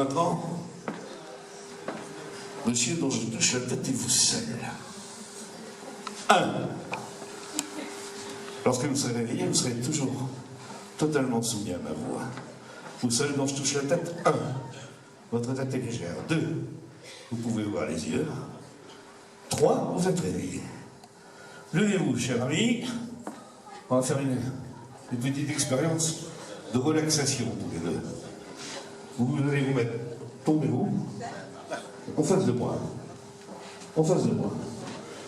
maintenant, monsieur dont je touche la tête et vous seul. 1. Lorsque vous serez réveillé, vous serez toujours totalement soumis à ma voix. Vous seul dont je touche la tête. 1. Votre tête est légère. 2. Vous pouvez ouvrir les yeux. 3. Vous êtes réveillé. Levez-vous, cher ami. On va faire une petite expérience de relaxation tous les deux. Vous allez vous mettre, tombez-vous, en face de moi. En face de moi.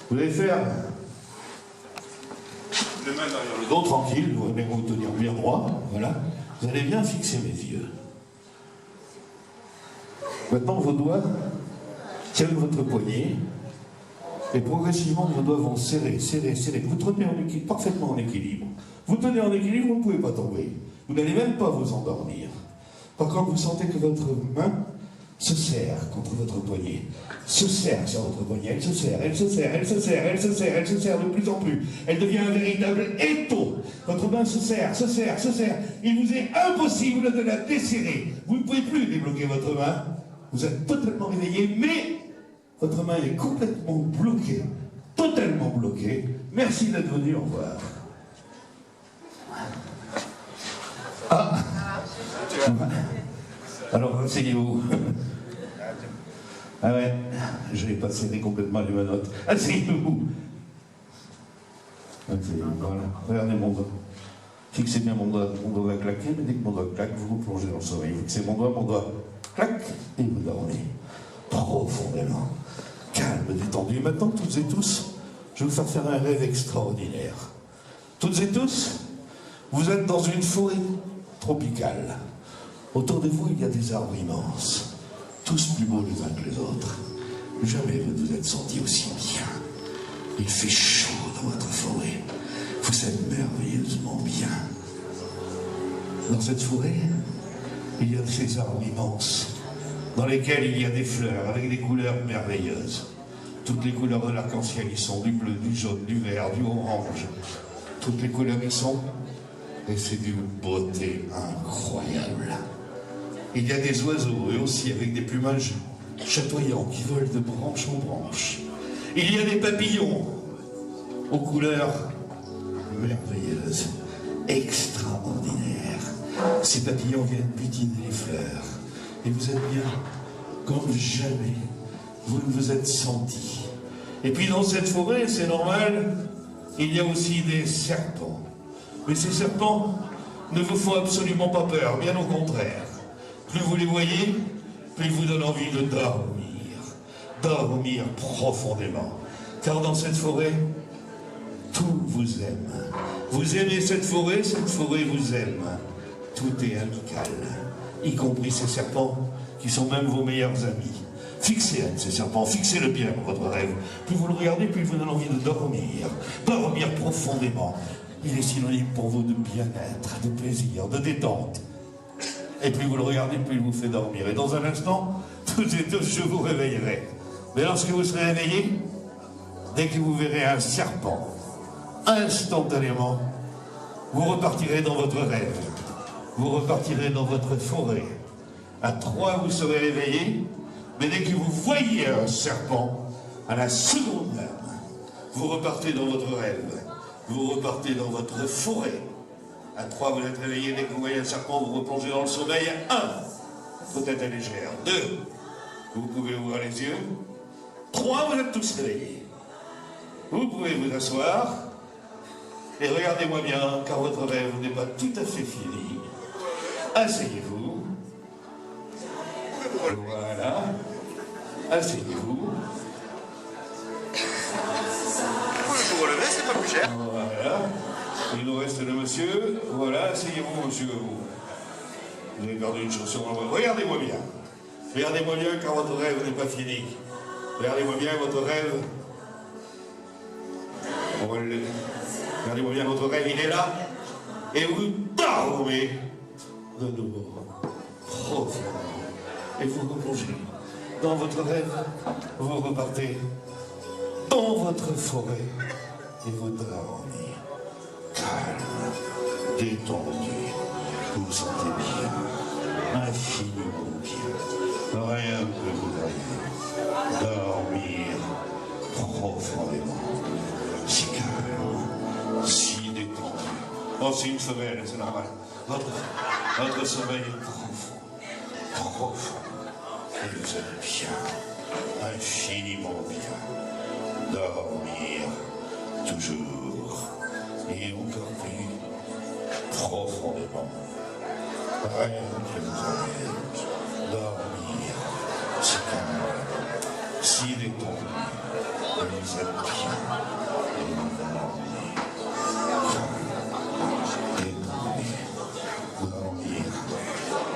Vous allez faire les mains derrière le dos, tranquille, vous allez vous tenir bien droit, voilà. Vous allez bien fixer mes yeux. Maintenant, vos doigts tiennent votre poignet, et progressivement, vos doigts vont serrer, serrer, serrer. Vous tenez parfaitement en équilibre. Vous tenez en équilibre, vous ne pouvez pas tomber. Vous n'allez même pas vous endormir. Par contre, vous sentez que votre main se serre contre votre poignet, se serre sur votre poignet, elle se serre, elle se serre, elle se serre, elle se serre, elle se serre de plus en plus. Elle devient un véritable étau. Votre main se serre, se serre, se serre. Il vous est impossible de la desserrer. Vous ne pouvez plus débloquer votre main. Vous êtes totalement réveillé, mais votre main est complètement bloquée, totalement bloquée. Merci d'être venu, au revoir. Ah. Alors, asseyez-vous. Ah ouais, je n'ai pas serré complètement les menottes. Asseyez-vous. Voilà, regardez mon doigt. Fixez bien mon doigt va claquer, mais dès que mon doigt claque, vous vous plongez dans le sommeil. Fixez mon doigt claque, et vous dormez. Profondément. Calme, détendu. Maintenant, toutes et tous, je vais vous faire un rêve extraordinaire. Toutes et tous, vous êtes dans une forêt tropicale. Autour de vous, il y a des arbres immenses, tous plus beaux les uns que les autres. Jamais vous vous êtes senti aussi bien. Il fait chaud dans votre forêt. Vous êtes merveilleusement bien. Dans cette forêt, il y a ces arbres immenses, dans lesquels il y a des fleurs avec des couleurs merveilleuses. Toutes les couleurs de l'arc-en-ciel y sont, du bleu, du jaune, du vert, du orange. Toutes les couleurs y sont, et c'est d'une beauté incroyable. Il y a des oiseaux, eux aussi, avec des plumages chatoyants qui volent de branche en branche. Il y a des papillons aux couleurs merveilleuses, extraordinaires. Ces papillons viennent butiner les fleurs. Et vous êtes bien comme jamais vous ne vous êtes senti. Et puis dans cette forêt, c'est normal, il y a aussi des serpents. Mais ces serpents ne vous font absolument pas peur, bien au contraire. Plus vous les voyez, plus ils vous donnent envie de dormir profondément. Car dans cette forêt, tout vous aime. Vous aimez cette forêt vous aime. Tout est amical, y compris ces serpents qui sont même vos meilleurs amis. Fixez un de ces serpents, fixez-le bien dans votre rêve. Plus vous le regardez, plus il vous donne envie de dormir profondément. Il est synonyme pour vous de bien-être, de plaisir, de détente. Et plus vous le regardez, plus il vous fait dormir. Et dans un instant, toutes et tous, je vous réveillerai. Mais lorsque vous serez réveillé, dès que vous verrez un serpent, instantanément, vous repartirez dans votre rêve. Vous repartirez dans votre forêt. À 3, vous serez réveillé. Mais dès que vous voyez un serpent, à la seconde même, vous repartez dans votre rêve. Vous repartez dans votre forêt. À 3, vous êtes réveillé. Dès que vous voyez un serpent, vous replongez dans le sommeil. 1, votre tête est légère. 2, vous pouvez ouvrir les yeux. 3, vous êtes tous réveillés. Vous pouvez vous asseoir. Et regardez-moi bien, car votre rêve n'est pas tout à fait fini. Asseyez-vous. Voilà. Asseyez-vous. Vous pouvez vous relever, c'est pas plus cher. Voilà. Il nous reste le monsieur. Voilà, asseyez-vous, monsieur. Vous avez gardé une chaussure dans le bras. Regardez-moi bien. Regardez-moi bien, car votre rêve n'est pas fini. Regardez-moi bien, votre rêve. Regardez-moi bien, votre rêve, il est là. Et vous dormez de nouveau. Profondément. Et vous replongez dans votre rêve. Vous repartez dans votre forêt. Et vous dormez. Calme, détendu. Vous vous sentez bien. Infiniment bien. dormir profondément, si calme, si détendu. Oh, c'est une femelle, c'est normal. Votre sommeil est profond, profond. Et vous êtes bien, infiniment bien. Dormir, toujours, et encore plus profondément. Rien que vous emmène. Dormir, si calme, si détendu. Et vous êtes bien, et dormir,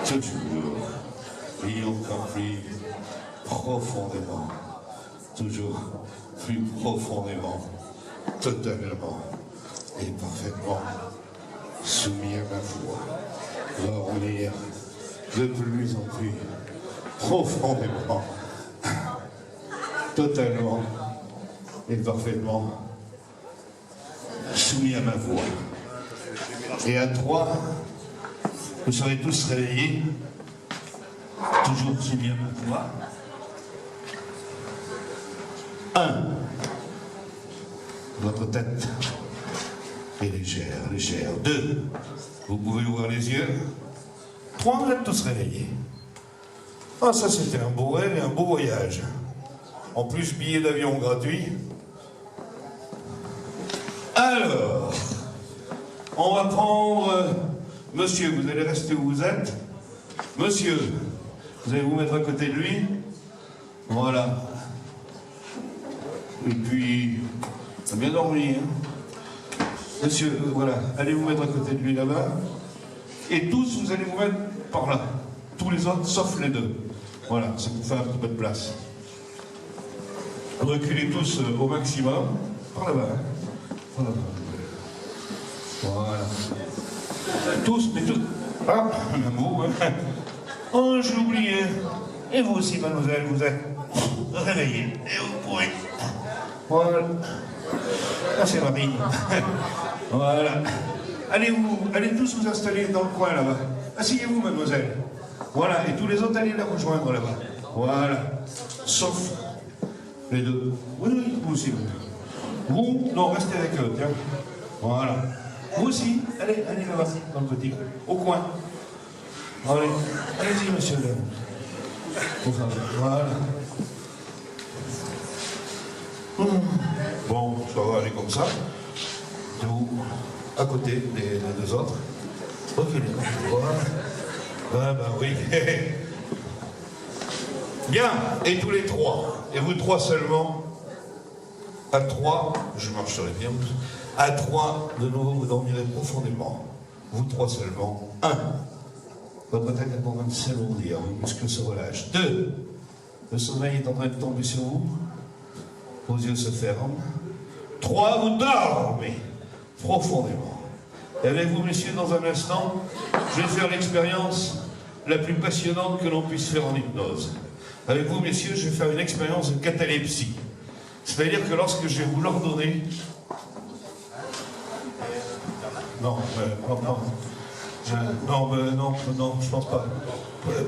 toujours, et encore plus profondément, toujours plus profondément, totalement et parfaitement soumis à ma voix, dormir de plus en plus profondément, totalement et parfaitement soumis à ma voix. Et à 3, vous serez tous réveillés, toujours soumis à ma voix. 1. Votre tête est légère, légère. 2. Vous pouvez ouvrir les yeux. 3. Vous êtes tous réveillés. Ah, ça c'était un beau rêve et un beau voyage. En plus, billet d'avion gratuit. Alors, on va prendre... Monsieur, vous allez rester où vous êtes. Monsieur, vous allez vous mettre à côté de lui. Voilà. Et puis, bien dormi. Hein. Monsieur, voilà, allez vous mettre à côté de lui là-bas. Et tous, vous allez vous mettre par là. Tous les autres, sauf les deux. Voilà, ça vous fait un petit peu de place. Reculez tous au maximum. Par là-bas. Hein. Par là-bas. Voilà. Tous, mais tous. Ah, même vous, hein. Oh, j'ai oublié. Et vous aussi, mademoiselle, vous êtes réveillés. Et vous pouvez. Voilà. Ah, c'est Marie. Voilà. Allez tous vous installer dans le coin là-bas. Asseyez-vous, mademoiselle. Voilà. Et tous les autres, allez la rejoindre là-bas. Voilà. Sauf les deux. Oui, oui, vous aussi. Vous, non, restez avec eux, tiens. Voilà. Vous aussi, allez là-bas, dans le petit, au coin. Allez, allez-y, monsieur. Voilà. Bon, ça va aller comme ça. Vous, à côté des deux autres. Reculez. Voilà. Ah ben oui. Bien, et tous les 3. Et vous 3 seulement. À 3, je marcherai bien. À 3, de nouveau, vous dormirez profondément. Vous 3 seulement. 1. Votre tête est en train de s'alourdir, vos muscles se relâchent. 2. Le sommeil est en train de tomber sur vous. Vos yeux se ferment. 3. Vous dormez profondément. Et avec vous, messieurs, dans un instant, je vais faire l'expérience la plus passionnante que l'on puisse faire en hypnose. Avec vous, messieurs, je vais faire une expérience de catalepsie. C'est-à-dire que lorsque je vais vous l'ordonner... Non, non, je pense pas.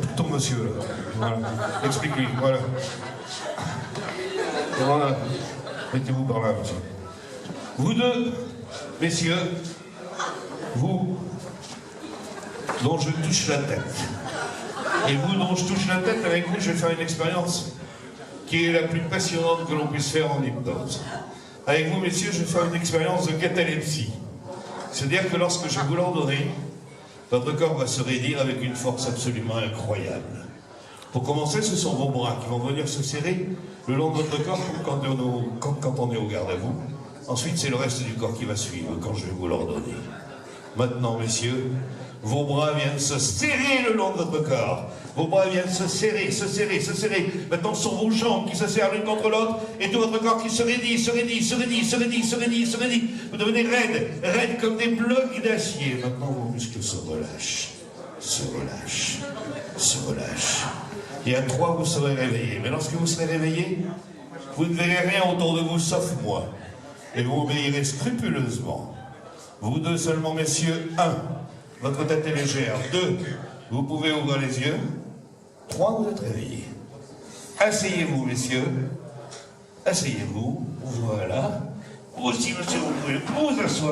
Plutôt monsieur, là. Voilà. Explique-lui, voilà. Voilà. Mettez-vous par là, monsieur. Vous deux, messieurs, vous, dont je touche la tête. Et vous, dont je touche la tête, avec vous, je vais faire une expérience qui est la plus passionnante que l'on puisse faire en hypnose. Avec vous, messieurs, je vais faire une expérience de catalepsie. C'est-à-dire que lorsque je vais vous l'ordonner, votre corps va se raidir avec une force absolument incroyable. Pour commencer, ce sont vos bras qui vont venir se serrer le long de votre corps quand on est au garde à vous. Ensuite, c'est le reste du corps qui va suivre quand je vais vous l'ordonner. Maintenant, messieurs, vos bras viennent se serrer le long de votre corps. Vos bras viennent se serrer, se serrer, se serrer. Maintenant, ce sont vos jambes qui se serrent l'une contre l'autre et tout votre corps qui se raidit, se raidit, se raidit, se raidit, se raidit, se raidit. Vous devenez raides comme des blocs d'acier. Maintenant, vos muscles se relâchent, se relâchent, se relâchent. Et à 3, vous serez réveillés. Mais lorsque vous serez réveillés, vous ne verrez rien autour de vous sauf moi. Et vous obéirez scrupuleusement. Vous 2 seulement, messieurs. 1. Votre tête est légère. 2. Vous pouvez ouvrir les yeux. 3. Vous êtes réveillés. Asseyez-vous, messieurs. Asseyez-vous. Voilà. Vous aussi, monsieur, vous pouvez vous asseoir.